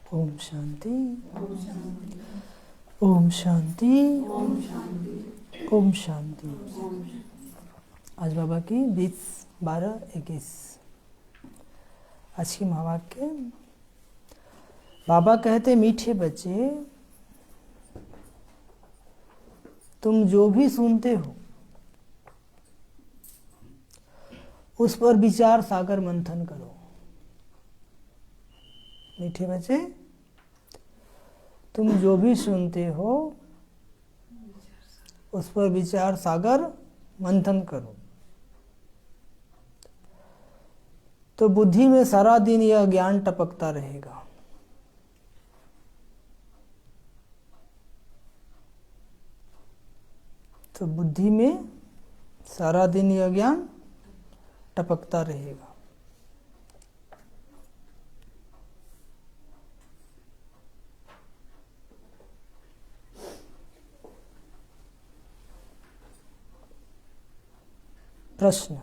ओम शांति, ओम शांति, ओम शांति। आज बाबा की 20-12-21 आज की महावाक्य। बाबा कहते, मीठे बच्चे, तुम जो भी सुनते हो उस पर विचार सागर मंथन करो। मीठे बच्चे, तुम जो भी सुनते हो उस पर विचार सागर मंथन करो, तो बुद्धि में सारा दिन यह ज्ञान टपकता रहेगा। तो बुद्धि में सारा दिन यह ज्ञान टपकता रहेगा। प्रश्न,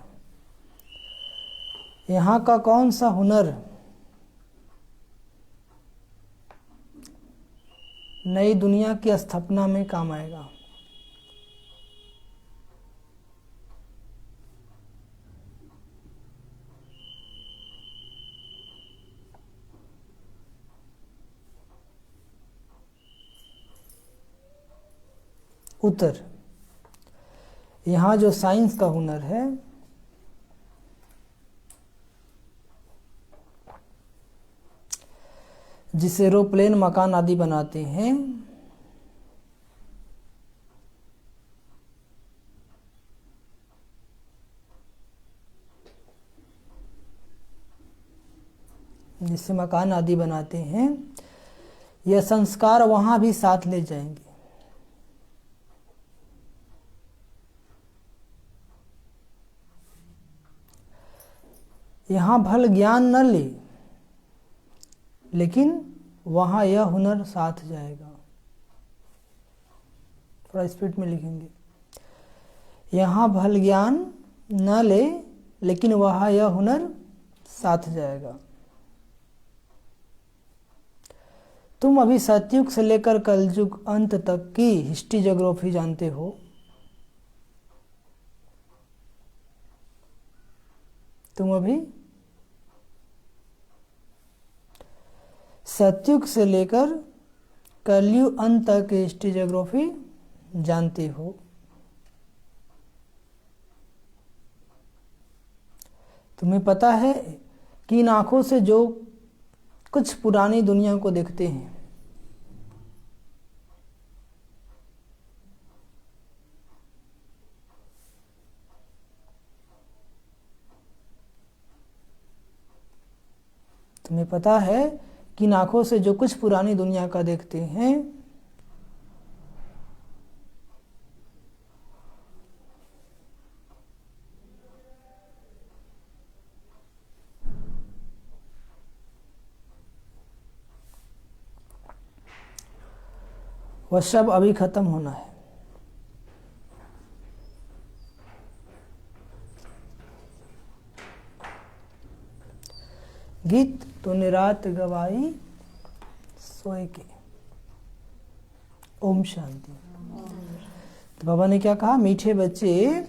यहाँ का कौन सा हुनर नई दुनिया की स्थापना में काम आएगा? उत्तर, यहाँ जो साइंस का हुनर है जिसे एरोप्लेन मकान आदि बनाते हैं, जिससे मकान आदि बनाते हैं, यह संस्कार वहाँ भी साथ ले जाएंगे। यहाँ भल ज्ञान न ले, लेकिन वहाँ यह हुनर साथ जाएगा। थोड़ा स्पीड में लिखेंगे। यहाँ भल ज्ञान न ले, लेकिन वहाँ यह हुनर साथ जाएगा। तुम अभी सतयुग से लेकर कलयुग अंत तक की हिस्ट्री ज्योग्राफी जानते हो। तुम अभी सतयुग से लेकर कलयुग अंत तक की हिस्ट्री ज्योग्राफी जानते हो। तुम्हें पता है कि इन आँखों से जो कुछ पुरानी दुनिया को देखते हैं, तुम्हें पता है कि इन आँखों से जो कुछ पुरानी दुनिया का देखते हैं, वह सब अभी खत्म होना है। गीत तूने रात गवाई सोए के। ओम शांति। तो बाबा ने क्या कहा? मीठे बच्चे,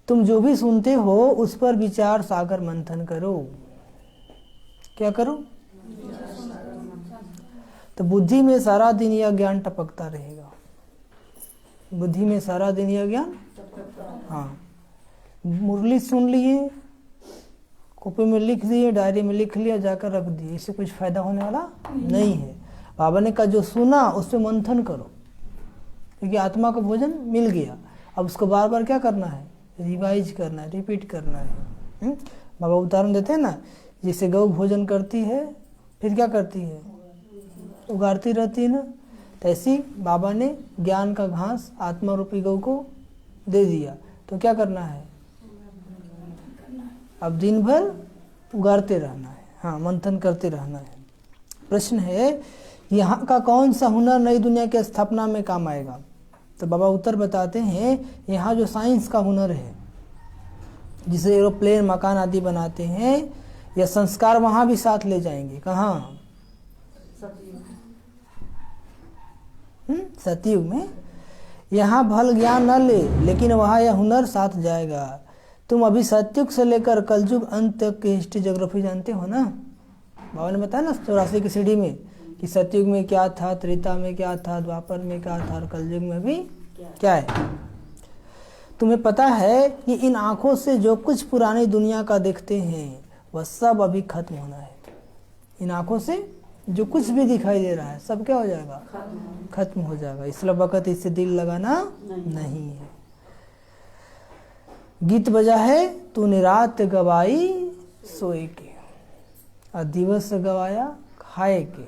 तुम जो भी सुनते हो उस पर विचार सागर मंथन करो। क्या करो? तो बुद्धि में सारा दिन यह ज्ञान टपकता रहेगा। बुद्धि में सारा दिन यह ज्ञान, हाँ, मुरली सुन लिए, कॉपी में लिख दिए, डायरी में लिख लिया, जाकर रख दिए, इससे कुछ फायदा होने वाला नहीं है। बाबा ने कहा जो सुना उस पर मंथन करो, क्योंकि आत्मा को भोजन मिल गया। अब उसको बार बार क्या करना है? रिवाइज करना है, रिपीट करना है। बाबा उदाहरण देते हैं ना, जैसे गौ भोजन करती है, फिर क्या करती है? उगाड़ती रहती है ना। तो ऐसी बाबा ने ज्ञान का घास आत्मा रूपी गौ को दे दिया, तो क्या करना है? अब दिन भर उगाड़ते रहना है, हाँ, मंथन करते रहना है। प्रश्न है, यहाँ का कौन सा हुनर नई दुनिया की स्थापना में काम आएगा? तो बाबा उत्तर बताते हैं, यहाँ जो साइंस का हुनर है, जिसे एरोप्लेन मकान आदि बनाते हैं, यह संस्कार वहाँ भी साथ ले जाएंगे। कहाँ? सतयुग में यहाँ भल ज्ञान न ले, लेकिन वहाँ यह हुनर साथ जाएगा। तुम अभी सतयुग से लेकर कलयुग अंत तक की हिस्ट्री ज्योग्राफी जानते हो ना। बाबा ने बताया ना 84 की सीढ़ी में कि सतयुग में क्या था, त्रेता में क्या था, द्वापर में क्या था और कलयुग में भी क्या है। तुम्हें पता है कि इन आँखों से जो कुछ पुरानी दुनिया का देखते हैं वह सब अभी खत्म होना है। इन आँखों से जो कुछ भी दिखाई दे रहा है सब क्या हो जाएगा, खत्म हो जाएगा। इसलिए वक़्त इससे दिल लगाना नहीं है। गीत बजा है तूने रात गवाई सोए के और दिवस गवाया खाए के।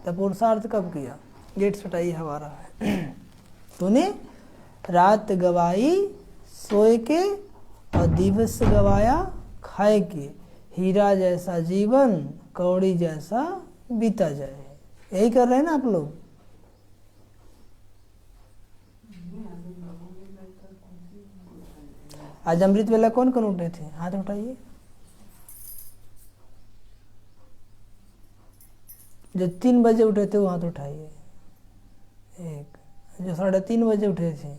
तब पुरुषार्थ कब किया? गेट सटाई हमारा है। तूने रात गवाई सोए के और दिवस गवाया खाए के। हीरा जैसा जीवन कौड़ी जैसा बीता जाए। यही कर रहे हैं ना आप लोग। आज अमृत वेला कौन कौन उठे थे? हाथ उठाइए। जो 3 बजे उठे थे वो हाथ उठाइए। 1। जो 3:30 बजे उठे थे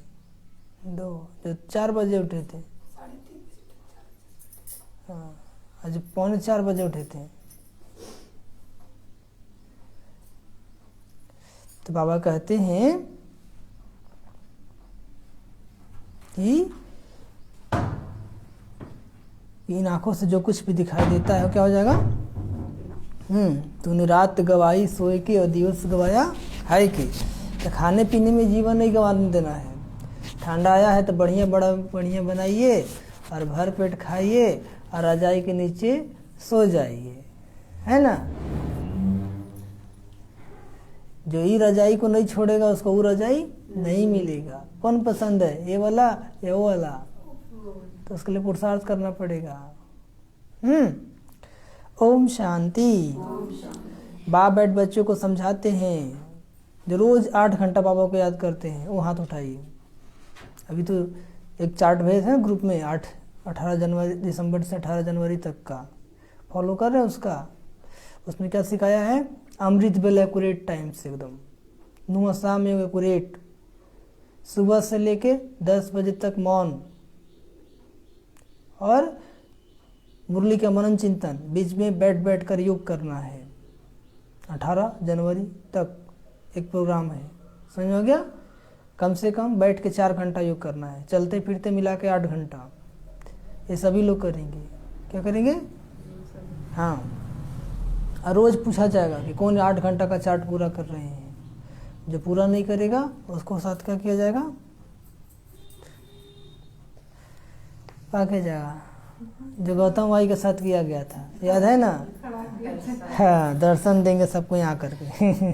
2। जो 4 बजे उठे थे हाँ। आज 3:45 बजे उठे थे। तो बाबा कहते हैं कि इन आंखों से जो कुछ भी दिखाई देता है क्या हो जाएगा। तूने रात गवाई सोए के और दिवस गवाया खाए के। तो खाने पीने में जीवन नहीं गंवाने देना है। ठंडा आया है तो बढ़िया बनाइए और भर पेट खाइए और रजाई के नीचे सो जाइए, है ना। जो ये रजाई को नहीं छोड़ेगा उसको वो रजाई नहीं मिलेगा। कौन पसंद है, ये वाला या वो वाला? तो उसके लिए पुरुषार्थ करना पड़ेगा। ओम शांति। बाप बैठ बच्चों को समझाते हैं जो रोज 8 घंटा बाबा को याद करते हैं वो हाथ उठाइए। अभी तो एक चार्ट भेज है ग्रुप में 18 दिसंबर से 18 जनवरी तक का फॉलो कर रहे हैं उसका। उसमें क्या सिखाया है? अमृत बेल एक्यूरेट टाइम से एकदम 9 शाम में एक्यूरेट। सुबह से लेके 10 बजे तक मौन और मुरली का मनन चिंतन। बीच में बैठ कर योग करना है। 18 जनवरी तक एक प्रोग्राम है, समझ हो गया। कम से कम बैठ के 4 घंटा योग करना है। चलते फिरते मिला के 8 घंटा। ये सभी लोग करेंगे। क्या करेंगे? हाँ। और रोज पूछा जाएगा कि कौन 8 घंटा का चार्ट पूरा कर रहे हैं। जो पूरा नहीं करेगा उसको साथ क्या किया जाएगा? किया जाएगा जो गौतम भाई के साथ किया गया था, याद है ना। हाँ, दर्शन देंगे सबको यहाँ करके।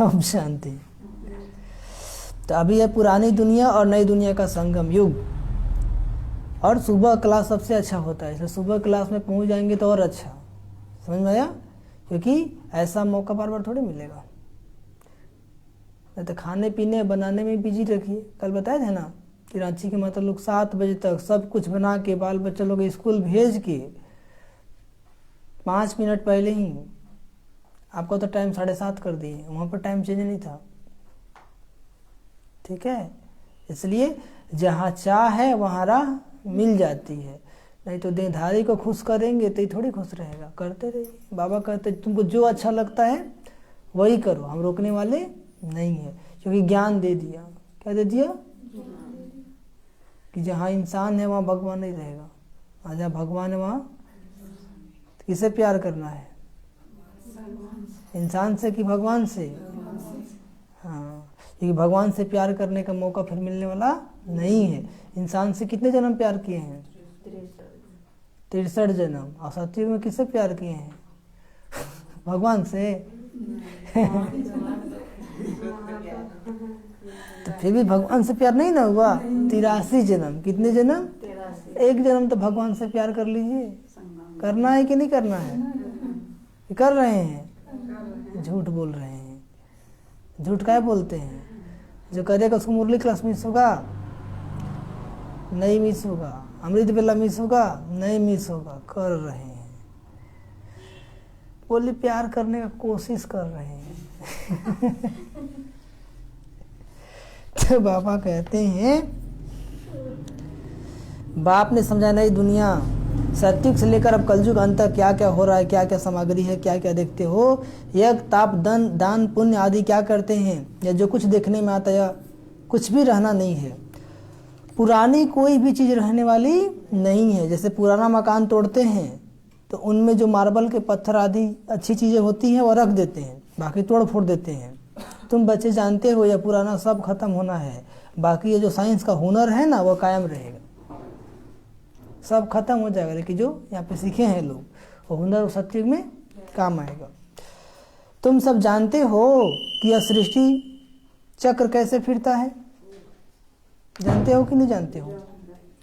ओम शांति। तो अभी है पुरानी दुनिया और नई दुनिया का संगम युग। और सुबह क्लास सबसे अच्छा होता है, इसलिए सुबह क्लास में पहुँच जाएंगे तो और अच्छा। समझ में आया? क्योंकि ऐसा मौका बार बार थोड़ी मिलेगा। नहीं तो खाने पीने बनाने में बिजी रखिए। कल बताए थे ना कि रांची के मतलब लोग 7 बजे तक सब कुछ बना के बाल बच्चे लोग स्कूल भेज के 5 मिनट पहले ही आपको तो टाइम 7:30 कर दिए। वहाँ पर टाइम चेंज नहीं था, ठीक है। इसलिए जहाँ चाह है वहाँ राह मिल जाती है। नहीं तो देहधारी को खुश करेंगे तो ये थोड़ी खुश रहेगा। करते रहिए। बाबा कहते तुमको जो अच्छा लगता है वही करो, हम रोकने वाले नहीं है। क्योंकि ज्ञान दे दिया। क्या दे दिया? कि जहाँ इंसान है वहाँ भगवान नहीं रहेगा, और जहाँ भगवान है वहाँ किसे प्यार करना है? इंसान से कि भगवान से? हाँ, क्योंकि भगवान से प्यार करने का मौका फिर मिलने वाला नहीं है। इंसान से कितने जन्म प्यार किए हैं? 63 जन्म। और सतयुग में किससे प्यार किए हैं? भगवान से। तो फिर भी भगवान से प्यार नहीं ना हुआ। 83 जन्म। कितने जन्म? 1 जन्म तो भगवान से प्यार कर लीजिए। करना है कि नहीं करना है? कर रहे हैं? झूठ बोल रहे हैं। झूठ क्या बोलते हैं? जो करेगा उसको मुरली क्लास मिस होगा? नहीं मिस होगा। अमृत बेला मिस होगा? नहीं मिस होगा। कर रहे हैं। बोले प्यार करने का कोशिश कर रहे हैं। तो बाबा कहते हैं, बाप ने समझा नहीं दुनिया सत्युग से लेकर अब कलयुग अंत तक क्या क्या हो रहा है, क्या क्या सामग्री है, क्या क्या देखते हो, यज्ञ ताप दान पुण्य आदि क्या करते हैं, या जो कुछ देखने में आता है कुछ भी रहना नहीं है। पुरानी कोई भी चीज़ रहने वाली नहीं है। जैसे पुराना मकान तोड़ते हैं तो उनमें जो मार्बल के पत्थर आदि अच्छी चीज़ें होती हैं वो रख देते हैं, बाकी तोड़ फोड़ देते हैं। तुम बच्चे जानते हो या पुराना सब खत्म होना है, बाकी ये जो साइंस का हुनर है ना वो कायम रहेगा। सब खत्म हो जाएगा, लेकिन जो यहाँ पे सीखे हैं लोग वो हुनर सत्युग में काम आएगा। तुम सब जानते हो कि यह सृष्टि चक्र कैसे फिरता है, जानते हो कि नहीं जानते हो?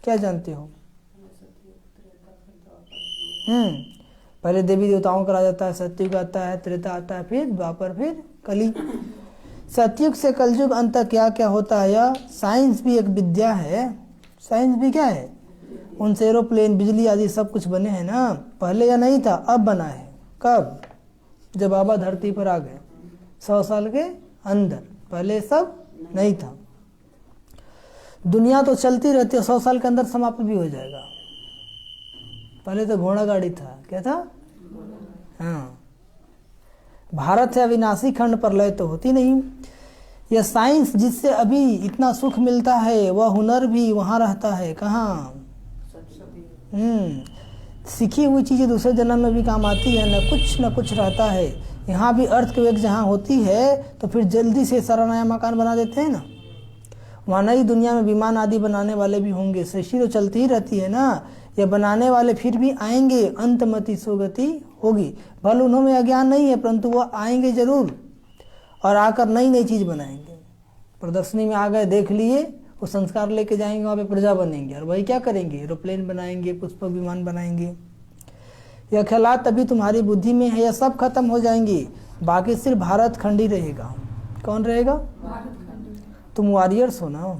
क्या जानते हो? पहले देवी देवताओं का राज आता है, सत्युग आता है, त्रेता आता है, फिर द्वापर, फिर कली। सत्युग से कलयुग अंत तक क्या क्या होता है, यह साइंस भी एक विद्या है। साइंस भी क्या है? उनसे एरोप्लेन, बिजली आदि सब कुछ बने हैं ना। पहले यह नहीं था, अब बना है। कब? जब बाबा धरती पर आ गए 100 साल के अंदर। पहले सब नहीं था। दुनिया तो चलती रहती है, 100 साल के अंदर समाप्त भी हो जाएगा। पहले तो घोड़ा गाड़ी था। क्या था? हाँ। भारत है अविनाशी खंड, पर लय तो होती नहीं। यह साइंस जिससे अभी इतना सुख मिलता है वह हुनर भी वहाँ रहता है। कहाँ? सीखी हुई चीज़ें दूसरे जन्म में भी काम आती है, न कुछ रहता है। यहाँ भी अर्थक्वेक जहाँ होती है तो फिर जल्दी से सारा नया मकान बना देते हैं ना। वहाँ नई दुनिया में विमान आदि बनाने वाले भी होंगे। सृष्टि तो चलती ही रहती है ना। ये बनाने वाले फिर भी आएंगे, अंतमति सुगति होगी। भले उन्होंने अज्ञान नहीं है, परंतु वह आएंगे जरूर और आकर नई नई चीज़ बनाएंगे। प्रदर्शनी में आ गए, देख लिए, वो संस्कार लेके जाएंगे, वहाँ पे प्रजा बनेंगे और वही क्या करेंगे? एरोप्लेन बनाएंगे, पुष्पक विमान बनाएंगे। यह ख्यालात अभी तुम्हारी बुद्धि में है, यह सब खत्म हो जाएंगी, बाकी सिर्फ भारत खंड ही रहेगा। कौन रहेगा? तुम वॉरियर्स हो ना।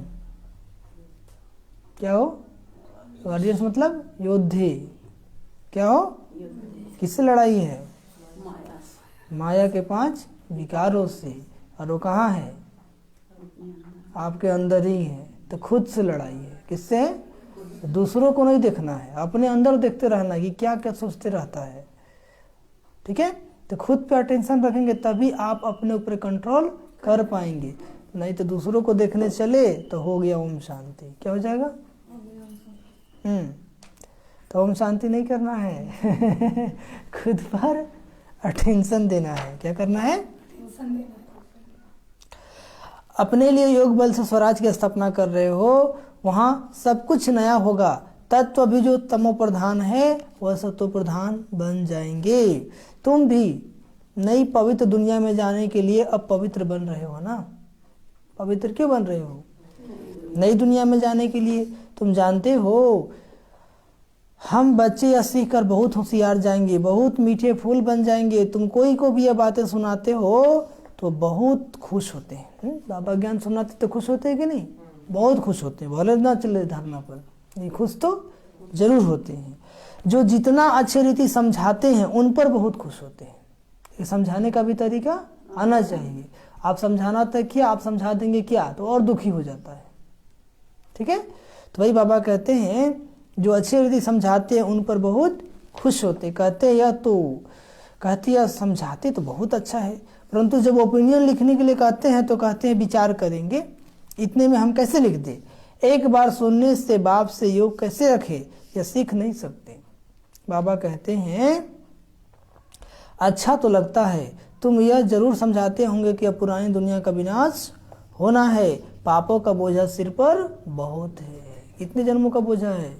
क्या हो? वॉरियर्स मतलब योद्धे। क्या हो? किससे लड़ाई है? माया के 5 विकारों से। और वो कहाँ है? आपके अंदर ही है। तो खुद से लड़ाई है। किससे? दूसरों को नहीं देखना है, अपने अंदर देखते रहना कि क्या क्या सोचते रहता है। ठीक है? तो खुद पे अटेंशन रखेंगे तभी आप अपने ऊपर कंट्रोल कर पाएंगे। नहीं तो दूसरों को देखने चले तो हो गया ओम शांति। क्या हो जाएगा? तो ओम शांति नहीं करना है। खुद पर अटेंशन देना है। क्या करना है? अपने लिए योग बल से स्वराज की स्थापना कर रहे हो, वहाँ सब कुछ नया होगा। तत्व भी जो तमो प्रधान है वह सत्व प्रधान बन जाएंगे। तुम भी नई पवित्र दुनिया में जाने के लिए अब पवित्र बन रहे हो ना। पवित्र क्यों बन रहे हो? नई दुनिया में जाने के लिए। तुम जानते हो हम बच्चे यह सीख कर बहुत होशियार जाएंगे, बहुत मीठे फूल बन जाएंगे। तुम कोई को भी ये बातें सुनाते हो तो बहुत खुश होते हैं। बाबा ज्ञान सुनाते तो खुश होते हैं कि नहीं? बहुत खुश होते हैं। भले ना चले धरना पर, नहीं खुश तो जरूर होते हैं। जो जितना अच्छे रीति समझाते हैं उन पर बहुत खुश होते हैं। ये समझाने का भी तरीका आना चाहिए। आप समझाना तक किया, आप समझा देंगे क्या तो और दुखी हो जाता है। ठीक है? तो वही बाबा कहते हैं जो अच्छे रीति समझाते हैं उन पर बहुत खुश होते। कहते हैं या तो कहती है समझाते तो बहुत अच्छा है, परंतु जब ओपिनियन लिखने के लिए कहते हैं तो कहते हैं विचार करेंगे, इतने में हम कैसे लिख दें। एक बार सुनने से बाप से योग कैसे रखे, यह सीख नहीं सकते। बाबा कहते हैं अच्छा तो लगता है, तुम यह जरूर समझाते होंगे कि अब पुरानी दुनिया का विनाश होना है, पापों का बोझा सिर पर बहुत है। कितने जन्मों का बोझा है?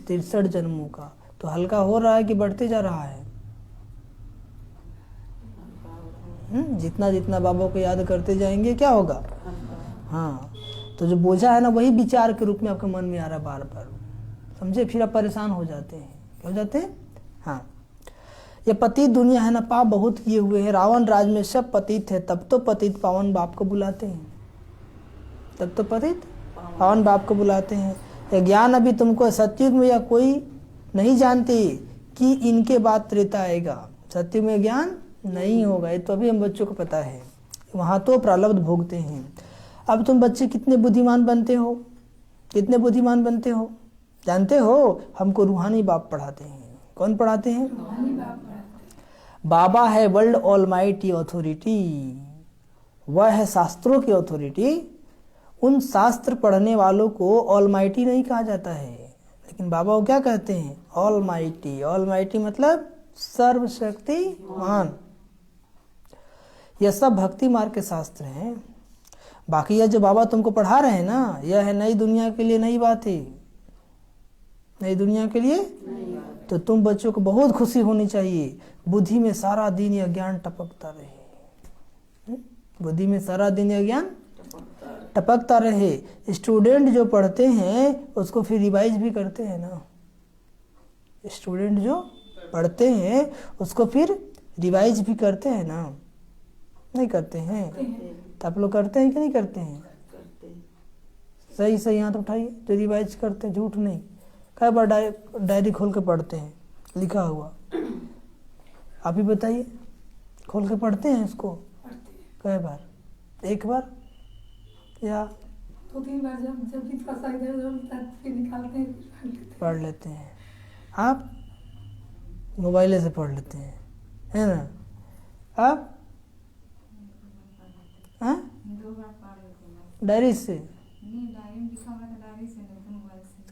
63 जन्मों का। तो हल्का हो रहा है कि बढ़ते जा रहा है? जितना जितना बाबा को याद करते जाएंगे क्या होगा? हाँ, तो जो बोझा है ना वही विचार के रूप में आपके मन में आ रहा है बार बार। समझे? फिर आप परेशान हो जाते हैं। क्या हो जाते हैं? हाँ, ये पतित दुनिया है ना, पाप बहुत किए हुए हैं। रावण राज में सब पतित है, तब तो पतित पावन बाप को बुलाते हैं। तब तो पतित पावन बाप को बुलाते हैं। ये ज्ञान अभी तुमको सत्युग में या कोई नहीं जानते कि इनके बाद त्रेता आएगा। सत्युग में ज्ञान नहीं होगा, ये तो अभी हम बच्चों को पता है, वहाँ तो प्रारब्ध भोगते हैं। अब तुम बच्चे कितने बुद्धिमान बनते हो, कितने बुद्धिमान बनते हो जानते हो? हमको रूहानी बाप पढ़ाते हैं। कौन पढ़ाते हैं? बाबा है वर्ल्ड ऑलमाइटी अथॉरिटी, वह है शास्त्रों की अथॉरिटी। उन शास्त्र पढ़ने वालों को ऑलमाइटी नहीं कहा जाता है, लेकिन बाबा वो क्या कहते हैं? ऑलमाइटी। ऑलमाइटी मतलब सर्वशक्तिमान। यह सब भक्ति मार्ग के शास्त्र हैं। बाकी यह जो बाबा तुमको पढ़ा रहे हैं ना, यह है नई दुनिया के लिए नई बात है, नई दुनिया के लिए। तो तुम बच्चों को बहुत खुशी होनी चाहिए, बुद्धि में सारा दिन यह ज्ञान टपकता रहे, बुद्धि में सारा दिन यह ज्ञान टपकता रहे। स्टूडेंट जो पढ़ते हैं उसको फिर रिवाइज भी करते हैं ना, स्टूडेंट जो पढ़ते हैं उसको फिर रिवाइज भी करते हैं ना, नहीं करते हैं? तो आप लोग करते हैं कि नहीं करते हैं? सही सही हाथ उठाइए जो रिवाइज करते हैं, झूठ नहीं। कई बार डायरी खोल के पढ़ते हैं लिखा हुआ, आप ही बताइए, खोल के पढ़ते हैं इसको? कई बार? एक बार या 2-3 बार? जब भी थोड़ा सा इधर उधर फिर निकालते हैं, पढ़ लेते हैं। आप मोबाइल से पढ़ लेते हैं, है ना? आप डायरी से?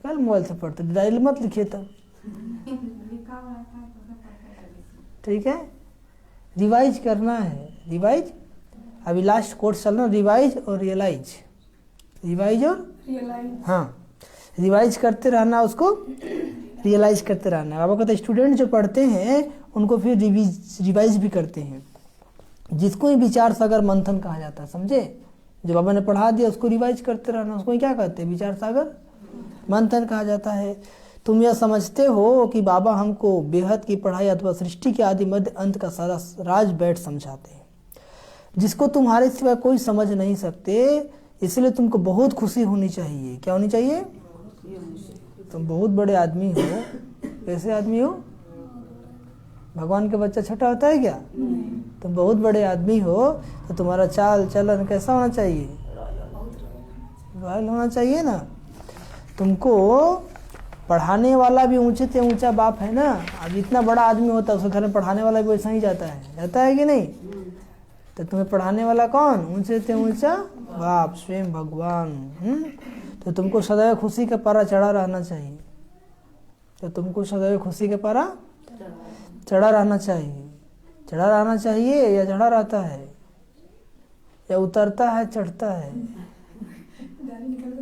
कल मोबाइल से पढ़ते, डायरी मत लिखिए तब, ठीक है? रिवाइज करना है, रिवाइज। अभी लास्ट कोर्स चल रहा, रिवाइज और रियलाइज, रिवाइज और रियलाइज। हाँ, रिवाइज करते रहना, उसको रियलाइज करते रहना। बाबा कहते हैं स्टूडेंट जो पढ़ते हैं उनको फिर रिवाइज भी करते हैं, जिसको ही विचार सागर मंथन कहा जाता है, समझे? जो बाबा ने पढ़ा दिया उसको रिवाइज करते रहना, उसको क्या कहते हैं? विचार सागर मंथन कहा जाता है। तुम यह समझते हो कि बाबा हमको बेहद की पढ़ाई अथवा सृष्टि के आदि मध्य अंत का सारा राज बैठ समझाते हैं, जिसको तुम्हारे सिवा कोई समझ नहीं सकते। इसलिए तुमको बहुत खुशी होनी चाहिए। क्या होनी चाहिए? तुम बहुत बड़े आदमी हो। कैसे आदमी हो? भगवान का बच्चा छोटा होता है क्या? तुम बहुत बड़े आदमी हो, तो तुम्हारा चाल चलन कैसा होना चाहिए? रॉयल होना चाहिए ना। तुमको पढ़ाने वाला भी ऊंचे से ऊंचा बाप है ना। अब इतना बड़ा आदमी होता है उसके घर में पढ़ाने वाला भी वैसा ही जाता है कि नहीं? तो तुम्हें पढ़ाने वाला कौन? ऊंचे से ऊंचा बाप, स्वयं भगवान। तो तुमको सदैव खुशी का पारा चढ़ा रहना चाहिए। तो तुमको सदैव खुशी का पारा चढ़ा रहना चाहिए। चढ़ा रहना चाहिए या चढ़ा रहता है, या उतरता है, चढ़ता है? डायरी निकाल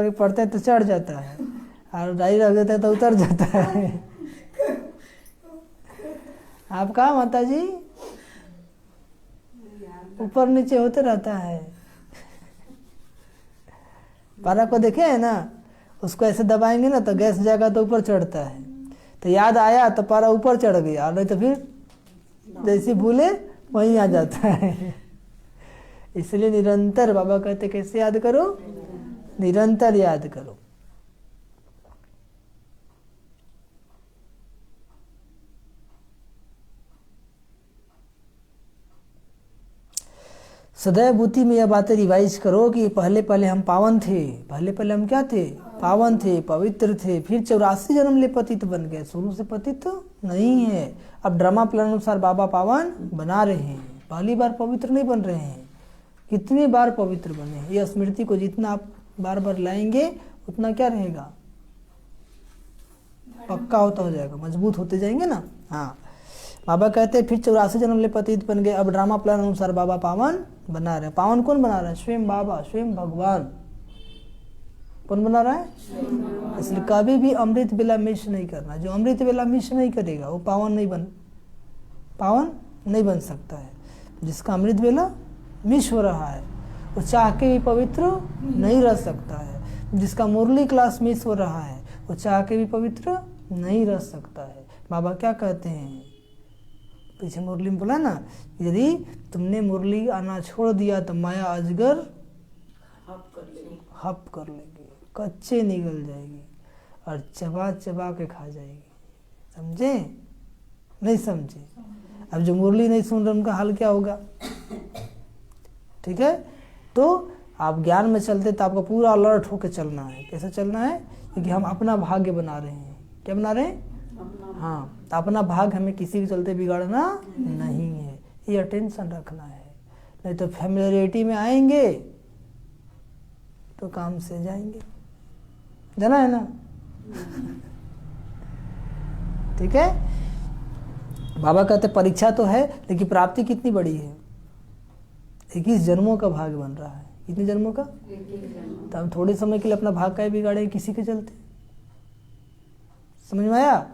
के पढ़ते हैं तो चढ़ जाता है, और डायरी रख देते हैं तो उतर जाता है। आप कहा माता जी? ऊपर नीचे होते रहता है। पारा को देखे है ना, उसको ऐसे दबाएंगे ना तो गैस जाएगा तो ऊपर चढ़ता है। तो याद आया तो पारा ऊपर चढ़ गया, और नहीं तो फिर जैसे भूले वहीं आ जाता है। इसलिए निरंतर बाबा कहते कैसे याद करो? निरंतर याद करो। सदैव बुद्धि में यह बातें रिवाइज करो कि पहले पहले हम पावन थे। पहले पहले हम क्या थे? पावन थे, पवित्र थे। फिर 84 जन्म ले पतित बन गए। शुरू से पतित तो नहीं है। अब ड्रामा प्लान अनुसार बाबा पावन बना रहे हैं, पहली बार पवित्र नहीं बन रहे हैं। कितनी बार पवित्र बने हैं। यह स्मृति को जितना आप बार बार लाएंगे उतना क्या रहेगा? पक्का होता हो जाएगा, मजबूत होते जाएंगे ना। हाँ, बाबा कहते हैं फिर 84 जन्म ले पतित बन गए। अब ड्रामा प्लान अनुसार बाबा पावन बना रहे हैं। पावन कौन बना रहा है? स्वयं बाबा, स्वयं भगवान। कौन बना रहा है? इसलिए कभी भी अमृत बेला मिस नहीं करना। जो अमृत बेला मिस नहीं करेगा वो पावन नहीं बन सकता है। जिसका अमृत बेला मिस हो रहा है वो चाह के भी पवित्र नहीं रह सकता है। जिसका मुरली क्लास मिस हो रहा है वो चाह के भी पवित्र नहीं रह सकता है। बाबा क्या कहते हैं? पीछे मुरली में बोला ना, यदि तुमने मुरली आना छोड़ दिया तो माया अजगर हप कर लेगी, कच्चे निकल जाएगी। और चबा चबा के खा जाएगी। समझे? नहीं समझे? अब जो मुरली नहीं सुन रहे उनका हाल क्या होगा? ठीक है, तो आप ज्ञान में चलते तो आपको पूरा अलर्ट होकर चलना है। कैसे चलना है? क्योंकि हम अपना भाग्य बना रहे हैं। क्या बना रहे हैं? हाँ, तो अपना भाग्य हमें किसी के चलते बिगाड़ना नहीं है, ये अटेंशन रखना है। नहीं तो फैमिलियरिटी में आएंगे तो काम से जाएंगे, जाना है ना? ठीक है, बाबा कहते परीक्षा तो है लेकिन प्राप्ति कितनी बड़ी है? 21 जन्मों का भाग बन रहा है। कितने जन्मों का? तो हम थोड़े समय के लिए अपना भाग का बिगाड़े किसी के चलते। समझ में आया?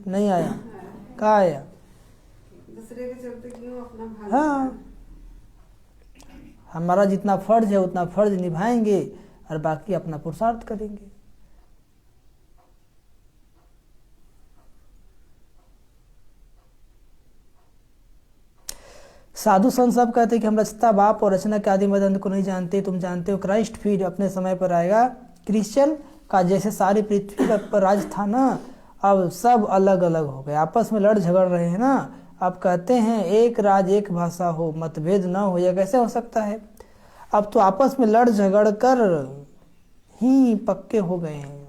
नहीं आया? कहाँ आया? दूसरे के चलते क्यों अपना भाग? हाँ, हमारा जितना फर्ज है उतना फर्ज निभाएंगे और बाकी अपना पुरुषार्थ करेंगे। साधु संत सब कहते हैं कि हम रचता बाप और रचना के आदि मदन को नहीं जानते। तुम जानते हो क्राइस्ट फिर अपने समय पर आएगा। क्रिश्चियन का जैसे सारी पृथ्वी पर राज था ना, अब सब अलग अलग हो गए, आपस में लड़ झगड़ रहे हैं ना। अब कहते हैं एक राज एक भाषा हो, मतभेद न हो, यह कैसे हो सकता है? अब तो आपस में लड़ झगड़ कर ही पक्के हो गए हैं,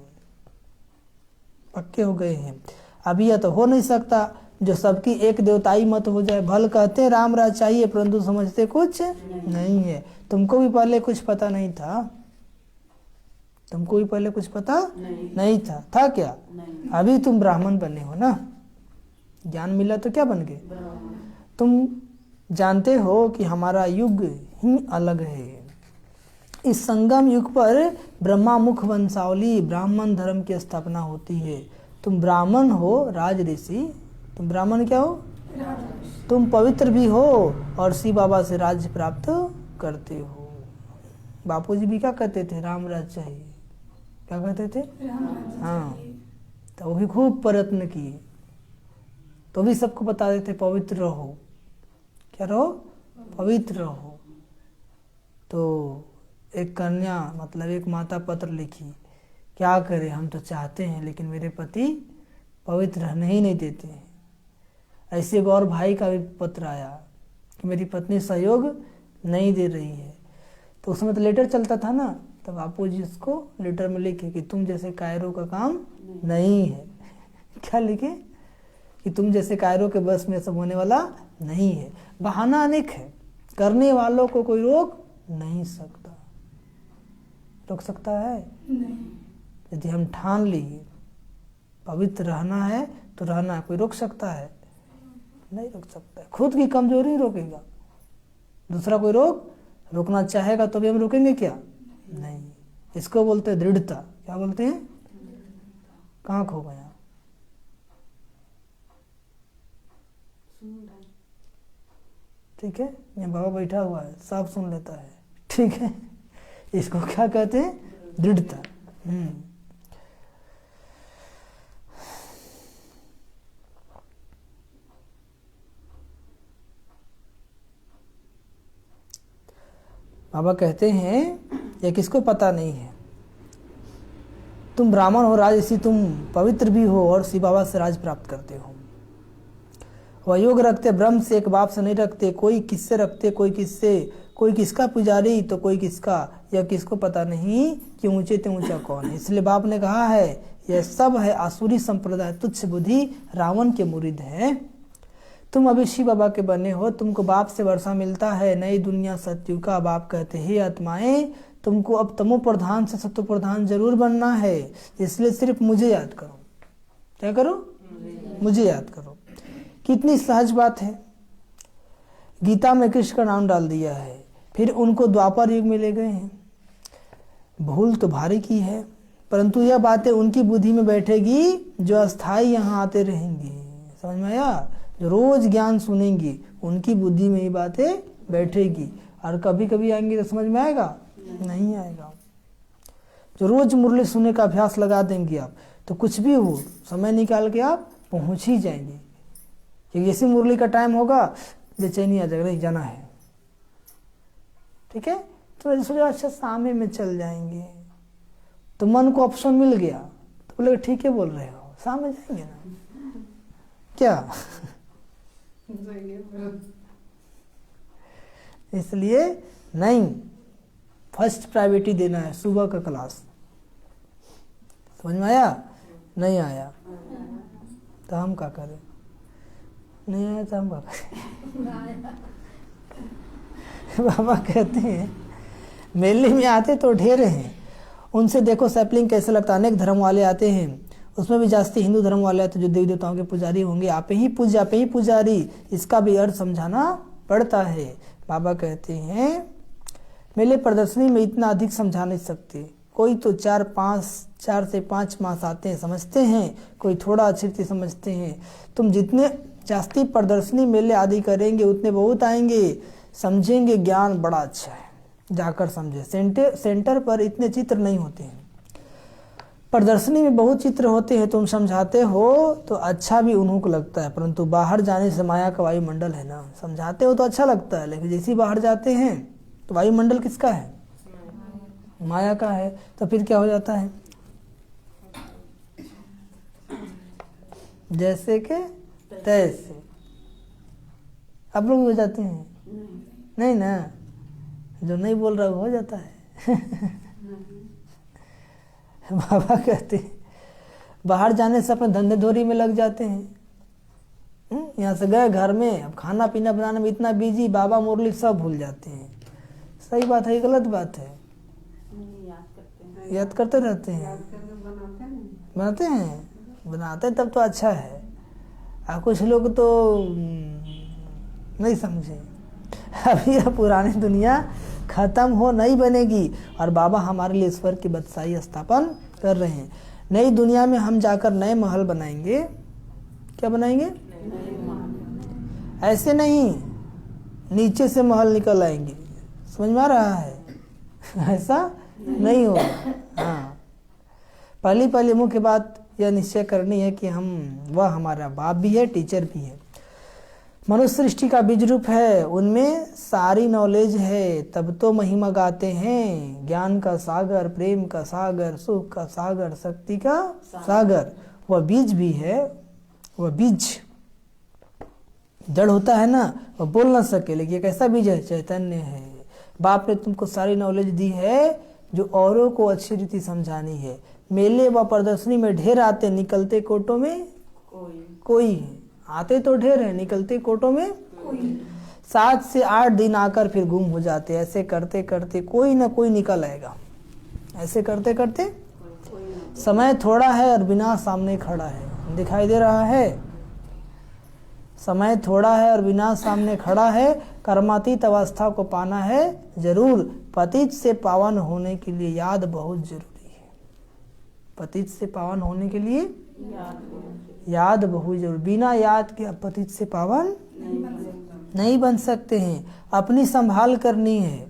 पक्के हो गए हैं। अब यह तो हो नहीं सकता जो सबकी एक देवताई मत हो जाए। भल कहते हैं राम राज चाहिए परंतु समझते कुछ नहीं है। तुमको भी पहले कुछ पता नहीं था? तुमको भी पहले कुछ पता नहीं था? था क्या? नहीं। अभी तुम ब्राह्मण बने हो ना, ज्ञान मिला तो क्या बन गए? तुम जानते हो कि हमारा युग ही अलग है। इस संगम युग पर ब्रह्मा मुख वंशावली ब्राह्मण धर्म की स्थापना होती है। तुम ब्राह्मण हो राज ऋषि, तुम ब्राह्मण क्या हो? तुम पवित्र भी हो और शिव बाबा से राज्य प्राप्त करते हो। बापूजी भी क्या कहते थे? राम राज्य चाहिए। क्या कहते थे? हाँ, तो वो भी खूब प्रयत्न किए, तो भी सबको बता देते पवित्र रहो। क्या रहो? पवित्र रहो। तो एक कन्या मतलब एक माता पत्र लिखी, क्या करे हम तो चाहते हैं लेकिन मेरे पति पवित्र रहने ही नहीं देते हैं। ऐसे एक और भाई का भी पत्र आया कि मेरी पत्नी सहयोग नहीं दे रही है। तो उसमें तो लेटर चलता था ना, तब बापू जी उसको लेटर में लिखे कि तुम जैसे कायरों का काम नहीं है। क्या लिखे? कि तुम जैसे कायरों के बस में सब होने वाला नहीं है। बहाना अनेक है, करने वालों को कोई रोक नहीं सकता। रोक सकता है? नहीं। यदि हम ठान लिए पवित्र रहना है तो रहना, कोई रोक सकता है? नहीं रोक सकता है। खुद की कमजोरी रोकेगा, दूसरा कोई रोकना चाहेगा तो भी हम रोकेंगे क्या? नहीं। इसको बोलते हैं दृढ़ता। क्या बोलते हैं? कहाँ खो गया? ठीक है, यहाँ बाबा बैठा हुआ है, सब सुन लेता है। ठीक है, इसको क्या कहते हैं? दृढ़ता। बाबा कहते हैं यह किसको पता नहीं है। तुम ब्राह्मण हो राज ऋषि, तुम पवित्र भी हो और शिव बाबा से राज प्राप्त करते हो। वह योग रखते ब्रह्म से, एक बाप से नहीं रखते। कोई किससे रखते, कोई किससे, कोई किसका पुजारी तो कोई किसका, यह किसको पता नहीं कि ऊंचे ते ऊंचा कौन है। इसलिए बाप ने कहा है यह सब है आसुरी संप्रदाय, तुच्छ बुद्धि रावण के मुरीद है। तुम अभी शिव बाबा के बने हो, तुमको बाप से वर्षा मिलता है, नई दुनिया सत्युग का। बाप कहते हैं आत्माएं तुमको अब तमो प्रधान से सत्व प्रधान जरूर बनना है, इसलिए सिर्फ मुझे याद करो। क्या करो? मुझे याद करो। कितनी सहज बात है। गीता में कृष्ण का नाम डाल दिया है, फिर उनको द्वापर युग में ले गए हैं। भूल तो भारी की है, परंतु यह बातें उनकी बुद्धि में बैठेगी जो अस्थाई यहाँ आते रहेंगे। समझ में आया? जो रोज ज्ञान सुनेंगी उनकी बुद्धि में ये बातें बैठेगी, और कभी कभी आएंगे तो समझ में आएगा? नहीं आएगा। जो रोज मुरली सुनने का अभ्यास लगा देंगे आप, तो कुछ भी हो समय निकाल के आप पहुंच ही जाएंगे। क्योंकि जैसे मुरली का टाइम होगा बेचैनी आ जाएगा, नहीं जाना है। ठीक है, तो सोचा अच्छा सामने में चल जाएंगे, तो मन को ऑप्शन मिल गया, तो बोले ठीक है बोल रहे हो, शाम में जाएंगे ना क्या। इसलिए नहीं, फर्स्ट प्रायोरिटी देना है सुबह का क्लास। समझ में आया? नहीं आया तो हम क्या करें? नहीं आया तो हम क्या करें? बाबा कहते हैं मेले में आते तो ढेर हैं, उनसे देखो सैपलिंग कैसे लगता है। अनेक धर्म वाले आते हैं, उसमें भी जास्ती हिंदू धर्म वाले आते जो देवी देवताओं के पुजारी होंगे। आप ही पूजा, आप ही पुजारी, इसका भी अर्थ समझाना पड़ता है। बाबा कहते हैं मेले प्रदर्शनी में इतना अधिक समझा नहीं सकते। कोई तो 4 से 5 मास आते हैं, समझते हैं, कोई थोड़ा अच्छी तरह समझते हैं। तुम जितने जास्ती प्रदर्शनी मेले आदि करेंगे उतने बहुत आएंगे, समझेंगे, ज्ञान बड़ा अच्छा है, जाकर समझे। सेंटर पर इतने चित्र नहीं होते हैं, प्रदर्शनी में बहुत चित्र होते हैं। तुम समझाते हो तो अच्छा भी उन्हों को लगता है, परंतु बाहर जाने से माया का वायुमंडल है ना, समझाते हो तो अच्छा लगता है, लेकिन जैसे ही बाहर जाते हैं तो वायुमंडल किसका है? माया का है। तो फिर क्या हो जाता है? जैसे के तैसे। आप लोग हो जाते हैं? नहीं ना, जो नहीं बोल रहा वो हो जाता है। बाबा कहते हैं बाहर जाने से अपने धंधे धोरी में लग जाते हैं। यहाँ से गए घर में, अब खाना पीना बनाने में इतना बिजी, बाबा मुरली सब भूल जाते हैं। सही बात है, गलत बात है? याद करते रहते हैं, बनाते तब तो अच्छा है। और कुछ लोग तो नहीं समझे, अभी यह पुरानी दुनिया खत्म हो नहीं बनेगी, और बाबा हमारे लिए ईश्वर की बदशाही स्थापन कर रहे हैं। नई दुनिया में हम जाकर नए महल बनाएंगे। क्या बनाएंगे? ऐसे नहीं, नीचे से महल निकल आएंगे। समझ में आ रहा है? ऐसा नहीं होगा। हाँ, पहली मुख्य बात यह निश्चय करनी है कि वह हमारा बाप भी है, टीचर भी है। मनुष्य सृष्टि का बीज रूप है, उनमें सारी नॉलेज है, तब तो महिमा गाते हैं। ज्ञान का सागर, प्रेम का सागर, सुख का सागर, शक्ति का सागर। वह बीज भी है, वह बीज जड़ होता है ना, वह बोल ना सके, लेकिन एक ऐसा बीज है, चैतन्य है। बाप ने तुमको सारी नॉलेज दी है जो औरों को अच्छी रीति समझानी है। मेले व प्रदर्शनी में ढेर आते, निकलते कोटों में कोई है। आते तो ढेर है, निकलते कोटों में 7 से 8 दिन आकर फिर गुम हो जाते। ऐसे करते करते कोई ना कोई निकल आएगा। ऐसे करते करते समय थोड़ा है और विनाश सामने खड़ा है, दिखाई दे रहा है। समय थोड़ा है और विनाश सामने खड़ा है। कर्मातीत अवस्था को पाना है जरूर। पतित से पावन होने के लिए याद बहुत जरूरी है। पतित से पावन होने के लिए याद बहुत जरूरी। बिना याद के आप पतित से पावन नहीं बन सकते हैं। अपनी संभाल करनी है,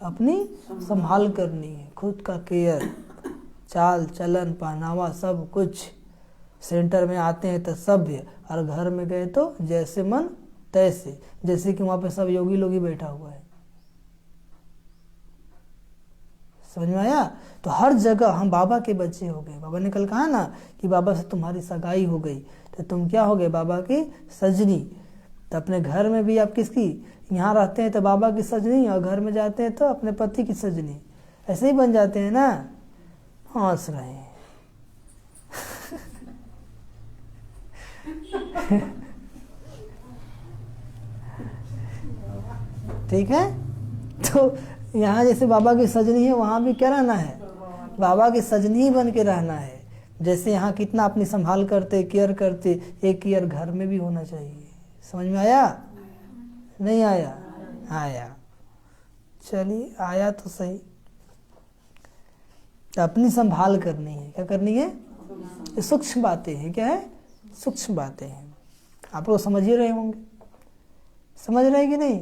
अपनी संभाल करनी है। खुद का केयर, चाल चलन पहनावा सब कुछ। सेंटर में आते हैं तो सभ्य, और घर में गए तो जैसे मन तैसे। जैसे कि वहाँ पे सब योगी लोग ही बैठा हुआ है। समझ में आया? तो हर जगह हम बाबा के बच्चे हो गए। बाबा ने कल कहा ना कि बाबा से तुम्हारी सगाई हो गई, तो तुम क्या हो गए? बाबा की सजनी। तो अपने घर में भी आप किसकी? यहाँ रहते हैं तो बाबा की सजनी, और घर में जाते हैं तो अपने पति की सजनी। ऐसे ही बन जाते हैं ना। हंस रहे हैं। ठीक है? तो यहाँ जैसे बाबा की सजनी है, वहाँ भी क्या रहना है? बाबा की सजनी ही बन के रहना है। जैसे यहाँ कितना अपनी संभाल करते, केयर करते, एक केयर घर में भी होना चाहिए। समझ में आया? नहीं आया? आया। चलिए, आया तो सही। तो अपनी संभाल करनी है। क्या करनी है? ये सूक्ष्म बातें हैं। क्या है? सूक्ष्म बातें हैं। आप लोग समझ ही रहे होंगे। समझ रहे कि नहीं?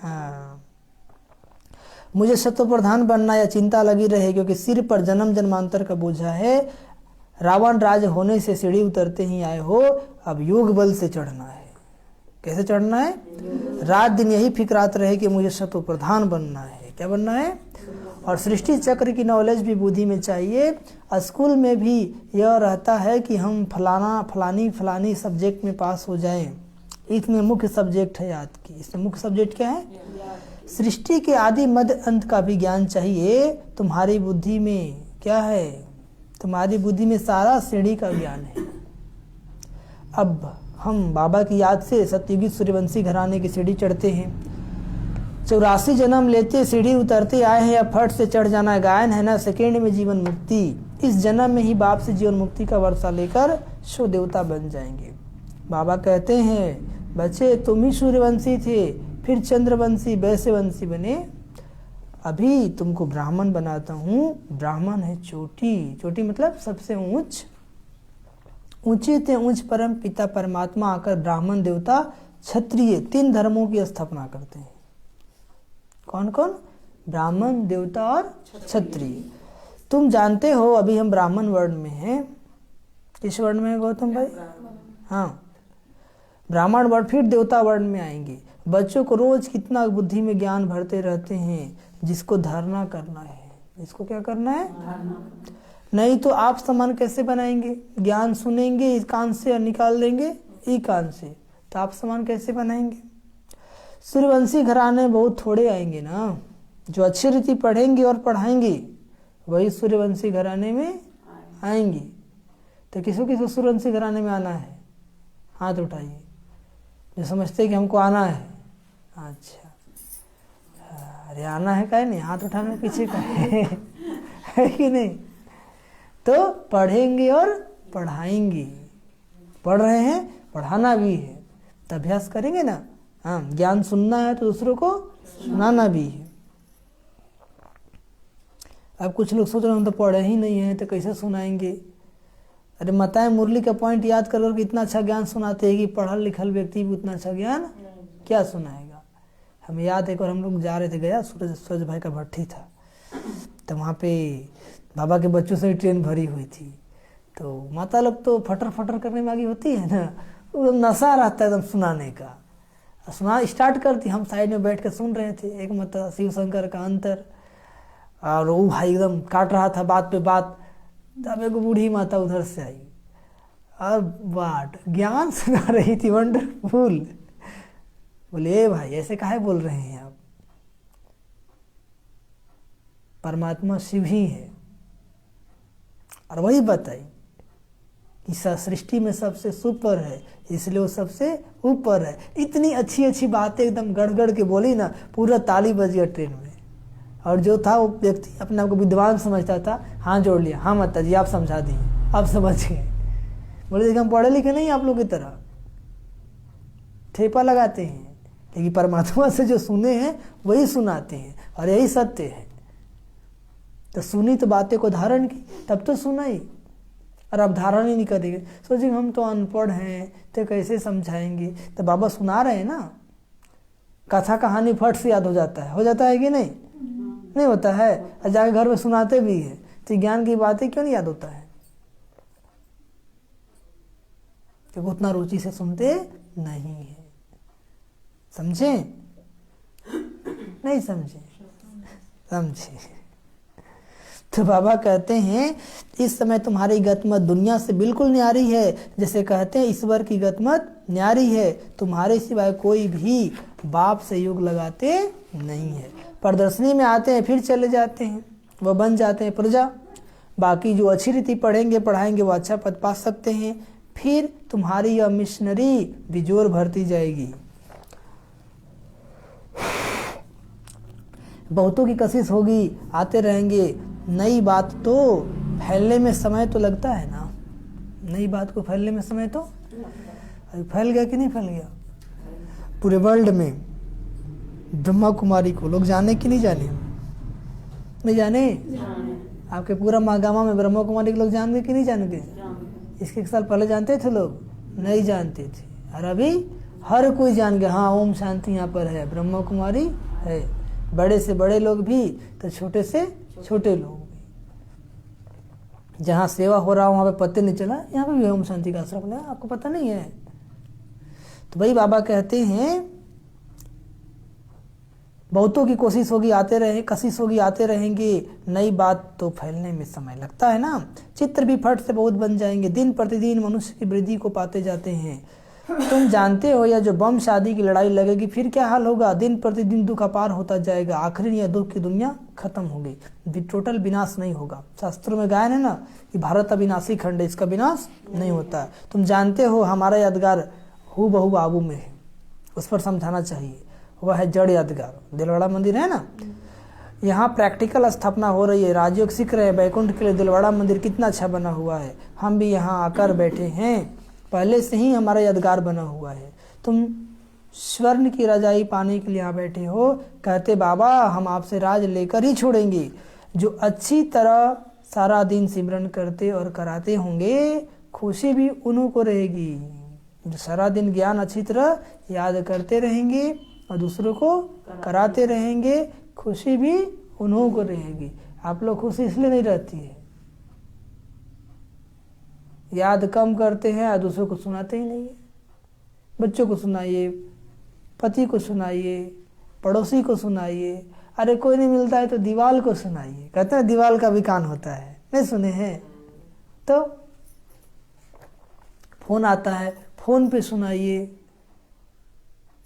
हाँ। मुझे शत्रु प्रधान बनना या चिंता लगी रहे, क्योंकि सिर पर जन्म जन्मांतर का बोझा है। रावण राज होने से सीढ़ी उतरते ही आए हो, अब योग बल से चढ़ना है। कैसे चढ़ना है? रात दिन यही फिक्रात रहे कि मुझे शत्रु प्रधान बनना है। क्या बनना है? और सृष्टि चक्र की नॉलेज भी बुद्धि में चाहिए। स्कूल में भी यह रहता है कि हम फलानी सब्जेक्ट में पास हो जाएं। इसमें मुख्य सब्जेक्ट है याद की। इसमें मुख्य सब्जेक्ट क्या है? सृष्टि के आदि मध्य अंत का भी ज्ञान चाहिए। तुम्हारी बुद्धि में क्या है? तुम्हारी बुद्धि में सारा सीढ़ी का ज्ञान है। अब हम बाबा की याद से सत्ययुगी सूर्यवंशी घराने की सीढ़ी चढ़ते हैं। 84 जन्म लेते सीढ़ी उतरते आए हैं, अब फट से चढ़ जाना गायन है ना, सेकेंड में जीवन मुक्ति। इस जन्म में ही बाप से जीवन मुक्ति का वर्षा लेकर शो देवता बन जाएंगे। बाबा कहते हैं बच्चे तुम ही सूर्यवंशी थे, फिर चंद्रवंशी वैश्यवंशी बने, अभी तुमको ब्राह्मण बनाता हूँ। ब्राह्मण है चोटी, चोटी मतलब सबसे ऊंचे ते ऊंच परम पिता परमात्मा आकर ब्राह्मण देवता क्षत्रिय 3 धर्मों की स्थापना करते हैं। कौन कौन? ब्राह्मण देवता और क्षत्रिय। तुम जानते हो अभी हम ब्राह्मण वर्ण में हैं। किस वर्ण में है गौतम भाई? हाँ, ब्राह्मण वर्ण, फिर देवता वर्ण में आएंगे। बच्चों को रोज कितना बुद्धि में ज्ञान भरते रहते हैं, जिसको धारणा करना है। इसको क्या करना है? नहीं तो आप समान कैसे बनाएंगे? ज्ञान सुनेंगे इस कान से और निकाल देंगे ई कान से, तो आप समान कैसे बनाएंगे? सूर्यवंशी घराने बहुत थोड़े आएंगे ना। जो अच्छी रीति पढ़ेंगे और पढ़ाएंगे वही सूर्यवंशी घराने में आएंगे। तो किसको किसको सूर्यवंशी घराने में आना है? हाथ उठाइए जो समझते हैं कि हमको आना है। अच्छा, अरे आना है का नहीं, हाथ उठाने पीछे का है कि नहीं? तो पढ़ेंगे और पढ़ाएंगे। पढ़ रहे हैं, पढ़ाना भी है, तो अभ्यास करेंगे ना। हाँ, ज्ञान सुनना है तो दूसरों को सुनाना भी है। अब कुछ लोग सोच रहे हैं हम तो पढ़े ही नहीं है तो कैसे सुनाएंगे। अरे माताएं मुरली का पॉइंट याद करो कि इतना अच्छा ज्ञान सुनाते हैं कि पढ़ा लिखल व्यक्ति भी उतना अच्छा ज्ञान क्या सुनाएगा। हमें याद है, और हम लोग जा रहे थे गया, सूरज भाई का भट्ठी था, तो वहाँ पे बाबा के बच्चों से ट्रेन भरी हुई थी। तो माता लोग तो फटर फटर करने में आगे होती है ना, वो नशा रहता है एकदम सुनाने का। सुना स्टार्ट करती, हम साइड में बैठ के सुन रहे थे। एक मतलब शिव शंकर का अंतर, और वो भाई एकदम काट रहा था बात पे बात। तब एक बूढ़ी माता उधर से आई और वाट ज्ञान सुना रही थी, वंडरफुल। बोले भाई ऐसे काहे बोल रहे हैं आप? परमात्मा शिव ही है। और वही बताई कि सृष्टि में सबसे सुपर है, इसलिए वो सबसे ऊपर है। इतनी अच्छी अच्छी बातें एकदम गड़गड़ के बोली ना, पूरा ताली बज गया ट्रेन में। और जो था वो व्यक्ति अपने आप को विद्वान समझता था, हाथ जोड़ लिया, हाँ माता जी आप समझा दी, आप समझ गए। बोले देखिए हम पढ़े लिखे नहीं आप लोग की तरह ठेपा लगाते हैं, लेकिन परमात्मा से जो सुने हैं वही सुनाते हैं, और यही सत्य है। तो सुनी तो बातें को धारण की, तब तो सुना ही, और अब धारण ही नहीं करेंगे। सोचिए हम तो अनपढ़ हैं तो कैसे समझाएंगे। तो बाबा सुना रहे हैं ना, कथा कहानी फट से याद हो जाता है कि नहीं? नहीं होता है। और जाके घर में सुनाते भी है, तो ज्ञान की बातें क्यों नहीं याद होता है? क्योंकि उतना रुचि से सुनते नहीं है। समझे? नहीं समझे? समझे। तो बाबा कहते हैं इस समय तुम्हारी गतमत दुनिया से बिल्कुल न्यारी है। जैसे कहते हैं ईश्वर की गतमत न्यारी है, तुम्हारे सिवाय कोई भी बाप से योग लगाते नहीं है। प्रदर्शनी में आते हैं फिर चले जाते हैं, वह बन जाते हैं प्रजा। बाकी जो अच्छी रीति पढ़ेंगे पढ़ाएंगे वो अच्छा पद पा सकते हैं। फिर तुम्हारी यह मिशनरी बिजोर भरती जाएगी। बहुतों की कशिश होगी, आते रहेंगे। नई बात तो फैलने में समय तो लगता है ना, नई बात को फैलने में समय तो फैल गया कि नहीं फैल गया? पूरे वर्ल्ड में ब्रह्मा कुमारी को लोग जाने कि नहीं जाने? नहीं जाने? आपके पूरा मागामा में ब्रह्मा कुमारी के लोग जान गए कि नहीं जान गए? इसके एक साल पहले जानते थे लोग? नहीं जानते थे, और अभी हर कोई जान गया। हाँ, ओम शांति यहाँ पर है, ब्रह्मा कुमारी है। बड़े से बड़े लोग भी तो छोटे से छोटे लोग भी। जहाँ सेवा हो रहा हो वहाँ पे पत्ते नहीं चला, यहाँ पे भी ओम शांति का आश्रम है, आपको पता नहीं है? तो भाई बाबा कहते हैं बहुतों की कोशिश होगी आते रहे, कशिश होगी आते रहेंगे, नई बात तो फैलने में समय लगता है ना। चित्र भी फट से बहुत बन जाएंगे, दिन प्रतिदिन मनुष्य की वृद्धि को पाते जाते हैं। तुम जानते हो या जो बम शादी की लड़ाई लगेगी फिर क्या हाल होगा, दिन प्रतिदिन दुख अपार होता जाएगा, आखिर यह दुख की दुनिया खत्म होगी, टोटल विनाश नहीं होगा। शास्त्रों में गायन है ना कि भारत अविनाशी खंड है, इसका विनाश नहीं होता है। तुम जानते हो हमारा यादगार हूबहू आबू में है, उस पर समझाना चाहिए, वह है जड़ यादगार, दिलवाड़ा मंदिर है ना, यहाँ प्रैक्टिकल स्थापना हो रही है, राजयोग सीख रहे हैं, बैकुंठ के लिए दिलवाड़ा मंदिर कितना अच्छा बना हुआ है, हम भी यहाँ आकर बैठे हैं, पहले से ही हमारा यादगार बना हुआ है। तुम स्वर्ण की रजाई पाने के लिए यहाँ बैठे हो, कहते बाबा हम आपसे राज लेकर ही छोड़ेंगे। जो अच्छी तरह सारा दिन सिमरन करते और कराते होंगे, खुशी भी उन्हीं को रहेगी। जो सारा दिन ज्ञान अच्छी तरह याद करते रहेंगे और दूसरों को कराते रहेंगे, खुशी भी उन्हीं को रहेगी। आप लोग खुशी इसलिए नहीं रहती है, याद कम करते हैं और दूसरों को सुनाते ही नहीं है। बच्चों को सुनाइए, पति को सुनाइए, पड़ोसी को सुनाइए, अरे कोई नहीं मिलता है तो दीवाल को सुनाइए, कहते हैं दीवाल का भी कान होता है, नहीं सुने हैं? तो फोन आता है, फोन पे सुनाइए।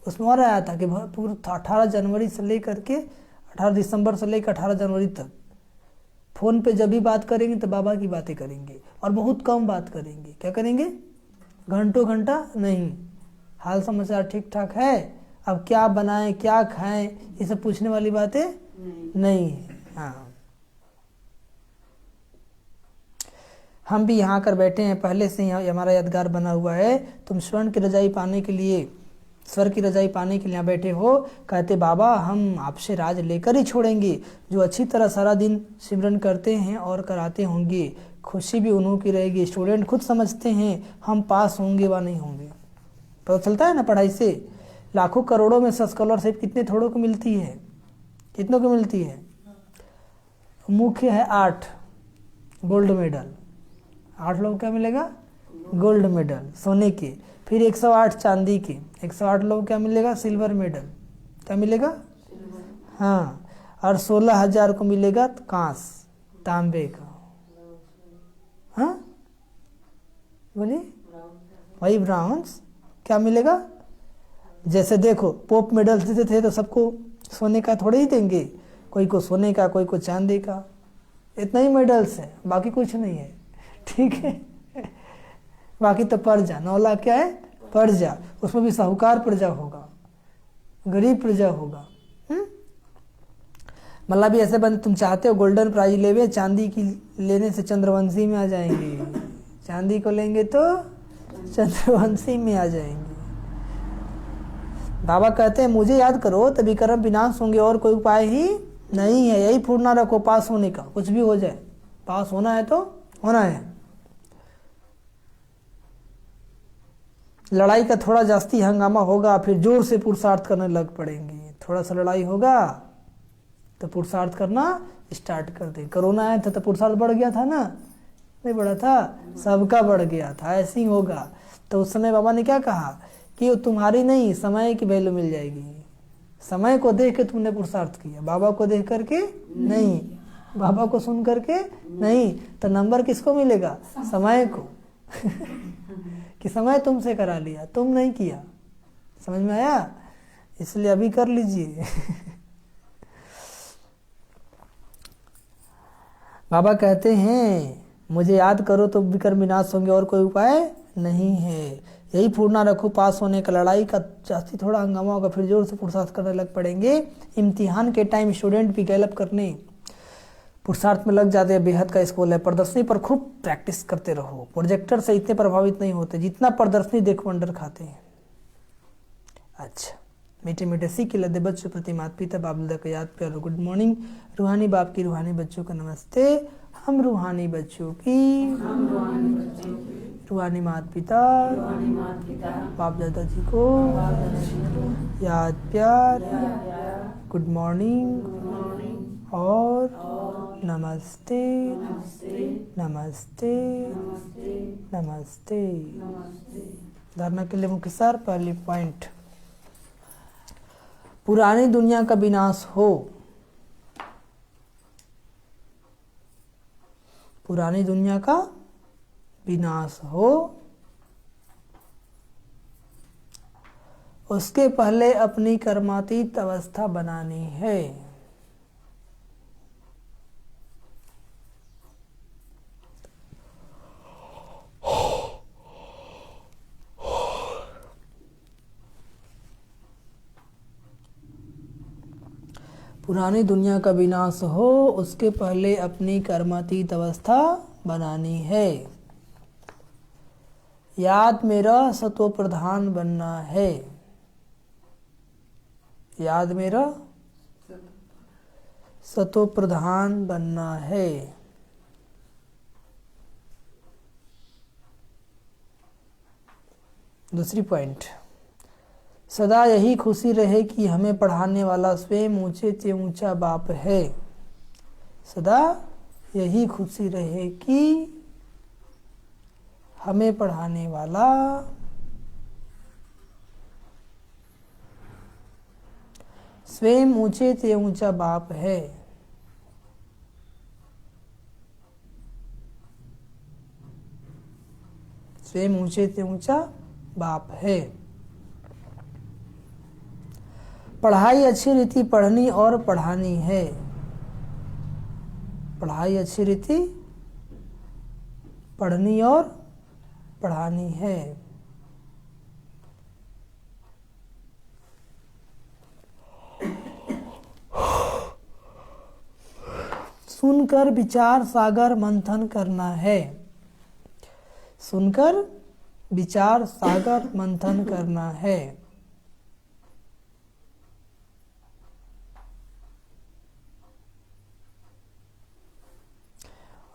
उसमें और आया था कि पूरा 18 जनवरी से लेकर के 18 दिसंबर से लेकर 18 जनवरी तक फ़ोन पे जब भी बात करेंगे तो बाबा की बातें करेंगे और बहुत कम बात करेंगे। क्या करेंगे? घंटों घंटा नहीं। हाल समाचार ठीक ठाक है, अब क्या बनाएं क्या खाएं ये सब पूछने वाली बातें नहीं है। हाँ, हम भी यहाँ आकर बैठे हैं, पहले से ही हमारा यादगार बना हुआ है। तुम स्वर्ण की रजाई पाने के लिए, स्वर की रजाई पाने के लिए यहाँ बैठे हो, कहते बाबा हम आपसे राज लेकर ही छोड़ेंगे। जो अच्छी तरह सारा दिन सिमरन करते हैं और कराते होंगे, खुशी भी उन्हों की रहेगी। स्टूडेंट खुद समझते हैं हम पास होंगे व नहीं होंगे, पता चलता है ना पढ़ाई से। लाखों करोड़ों में स्कॉलरशिप कितने थोड़ों को मिलती है? कितनों को मिलती है? मुख्य है 8 गोल्ड मेडल, 8 लोग क्या मिलेगा? गोल्ड मेडल सोने के। फिर 108 चांदी के, 108 लोग क्या मिलेगा? Silver medal. क्या मिलेगा? हाँ, और 16,000 को मिलेगा कांस तांबे का। हाँ बोलिए, वही ब्राउन्स। क्या मिलेगा? जैसे देखो पोप मेडल देते थे तो सबको सोने का थोड़े ही देंगे, कोई को सोने का, कोई को चांदी का, इतना ही मेडल्स है, बाकी कुछ नहीं है। ठीक है, बाकी तो प्रजा 9 लाख क्या है? प्रजा। उसमें भी साहूकार प्रजा होगा, गरीब प्रजा होगा। मतलब भी ऐसे बंद, तुम चाहते हो गोल्डन प्राइज लेवे, चांदी की लेने से चंद्रवंशी में आ जाएंगे, चांदी को लेंगे तो चंद्रवंशी में आ जाएंगे। बाबा कहते हैं मुझे याद करो तभी कर्म विनाश होंगे, और कोई उपाय ही नहीं है। यही फूटना रखो पास होने का, कुछ भी हो जाए पास होना है तो होना है। लड़ाई का थोड़ा जास्ती हंगामा होगा, फिर जोर से पुरुषार्थ करने लग पड़ेंगे। थोड़ा सा लड़ाई होगा तो पुरुषार्थ करना स्टार्ट कर दें। कोरोना आया था तो पुरुषार्थ बढ़ गया था ना? नहीं बढ़ा था? सबका बढ़ गया था। ऐसे ही होगा। तो उस समय बाबा ने क्या कहा कि तुम्हारी नहीं, समय की वैल्यू मिल जाएगी। समय को देख के तुमने पुरुषार्थ किया, बाबा को देख करके नहीं, बाबा को सुन करके नहीं, तो नंबर किसको मिलेगा? समय को। कि समय तुमसे करा लिया, तुम नहीं किया। समझ में आया? इसलिए अभी कर लीजिए। बाबा कहते हैं मुझे याद करो तो विकर्म विनाश होंगे, और कोई उपाय नहीं है। यही फूटना रखो पास होने का। लड़ाई का जास्ती थोड़ा हंगामा होगा, फिर जोर से पुरुषार्थ करने लग पड़ेंगे। इम्तिहान के टाइम स्टूडेंट भी गैलअप करने पुरुषार्थ में लग जाते हैं। बेहद का स्कूल है। प्रदर्शनी पर खूब प्रैक्टिस करते रहो। प्रोजेक्टर से इतने प्रभावित नहीं होते जितना प्रदर्शनी देख वंडर खाते हैं। अच्छा, मीठे मीठे सीख लदे बच्चों प्रति माता पिता बाप दादा का याद प्यार। Good morning. रूहानी बाप की रूहानी बच्चों को नमस्ते। हम रूहानी बच्चों की, रूहानी माता पिता बाप दादा जी को याद प्यार, गुड मॉर्निंग और नमस्ते नमस्ते नमस्ते। धारणा के लिए मुख्य सार। पहली पॉइंट, पुरानी दुनिया का विनाश हो, पुरानी दुनिया का विनाश हो, उसके पहले अपनी कर्मातीत अवस्था बनानी है। पुरानी दुनिया का विनाश हो, उसके पहले अपनी कर्मातीत अवस्था बनानी है। याद मेरा सत्व प्रधान बनना है, याद मेरा सत्व प्रधान बनना है। दूसरी पॉइंट, सदा यही खुशी रहे कि हमें पढ़ाने वाला स्वयं ऊंचे से ऊंचा बाप है। सदा यही खुशी रहे कि हमें पढ़ाने वाला स्वयं ऊंचे से ऊंचा बाप है। स्वयं ऊंचे से ऊंचा बाप है। पढ़ाई अच्छी रीति पढ़नी और पढ़ानी है। पढ़ाई अच्छी रीति पढ़नी और पढ़ानी है। सुनकर विचार सागर मंथन करना है। सुनकर विचार सागर मंथन करना है।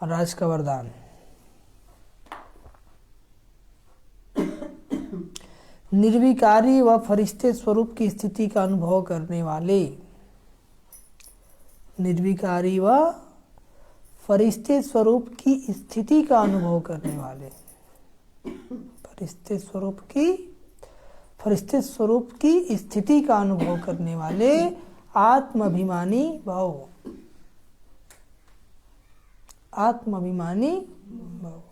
और आज का वरदान, निर्विकारी व फरिश्ते स्वरूप की स्थिति का अनुभव करने वाले, निर्विकारी व फरिश्ते स्वरूप की स्थिति का अनुभव करने वाले, फरिश्ते स्वरूप की स्थिति का अनुभव करने वाले आत्माभिमानी भाव, आत्माभिमानी भाव।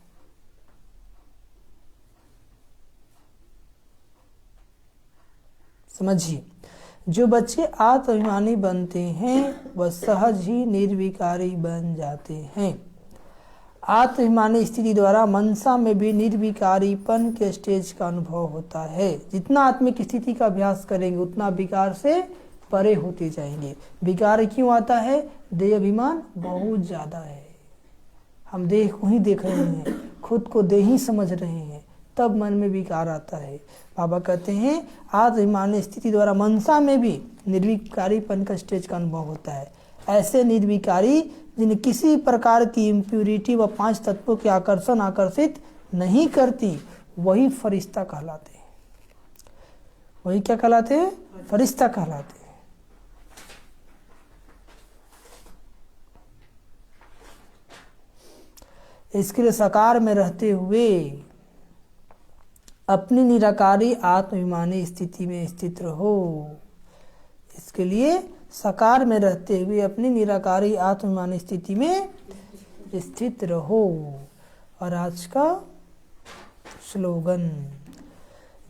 समझिए, जो बच्चे आत्माभिमानी बनते हैं वह सहज ही निर्विकारी बन जाते हैं। आत्माभिमानी स्थिति द्वारा मनसा में भी निर्विकारीपन के स्टेज का अनुभव होता है। जितना आत्मिक स्थिति का अभ्यास करेंगे उतना विकार से परे होते जाएंगे। विकार क्यों आता है? देह अभिमान बहुत ज्यादा है। हम देह को ही देख रहे हैं, खुद को देही समझ रहे हैं, तब मन में विकार आता है। बाबा कहते हैं आत्माभिमानी स्थिति द्वारा मनसा में भी निर्विकारीपन का स्टेज का अनुभव होता है। ऐसे निर्विकारी जिन्हें किसी प्रकार की इम्प्यूरिटी व 5 तत्वों के आकर्षण आकर्षित नहीं करती, वही फरिश्ता कहलाते हैं। वही क्या कहलाते हैं? फरिश्ता कहलाते हैं। इसके लिए साकार में रहते हुए अपनी निराकारी आत्माभिमानी स्थिति में स्थित रहो। इसके लिए साकार में रहते हुए अपनी निराकारी आत्माभिमानी स्थिति में स्थित रहो। और आज का स्लोगन,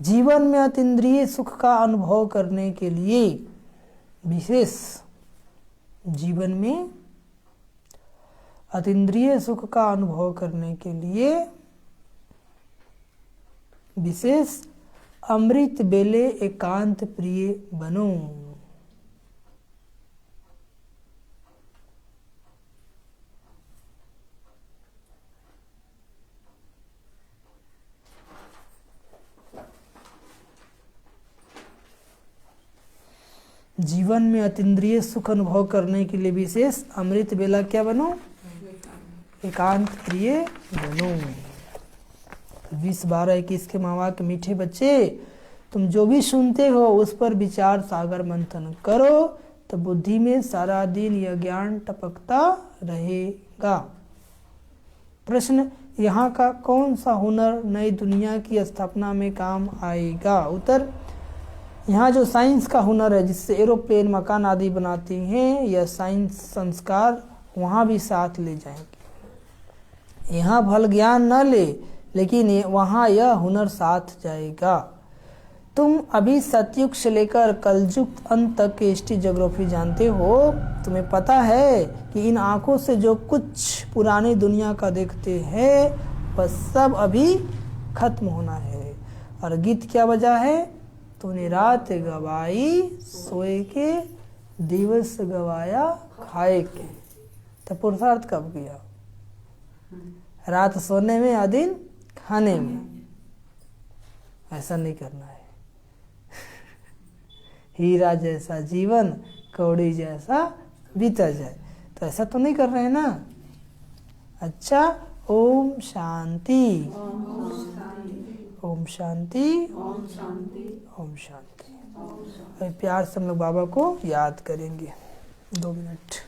जीवन में अतीन्द्रिय सुख का अनुभव करने के लिए विशेष, जीवन में अतीन्द्रिय सुख का अनुभव करने के लिए विशेष अमृत बेले एकांत प्रिय बनो। जीवन में अतीन्द्रिय सुख अनुभव करने के लिए विशेष अमृत बेला क्या बनो? एकांत प्रिय बनो। 20, 12, 21 के मावा के मीठे बच्चे, तुम जो भी सुनते हो उस पर विचार सागर मंथन करो, तो बुद्धि में सारा दिन यह ज्ञान टपकता रहेगा। प्रश्न, यहाँ का कौन सा हुनर नई दुनिया की स्थापना में काम आएगा? उत्तर, यहाँ जो साइंस का हुनर है जिससे एरोप्लेन मकान आदि बनाती हैं, यह साइंस संस्कार वहाँ भी साथ ले जाएंगे। यहाँ भल ज्ञान न ले लेकिन वहाँ यह हुनर साथ जाएगा। तुम अभी सतयुग से लेकर कलयुग अंत तक की हिस्ट्री ज्योग्राफी जानते हो। तुम्हें पता है कि इन आंखों से जो कुछ पुरानी दुनिया का देखते हैं वह सब अभी खत्म होना है। और गीत क्या वजह है? तूने रात गवाई सोए के, दिवस गवाया खाए के। तो पुरुषार्थ कब किया? रात सोने में या दिन खाने में। ऐसा नहीं करना है। हीरा जैसा जीवन कौड़ी जैसा बीता जाए, तो ऐसा तो नहीं कर रहे हैं ना। अच्छा, ओम शांति, ओम शांति, ओम शांति, ओम शांति। अभी प्यार से हम लोग बाबा को याद करेंगे 2 मिनट।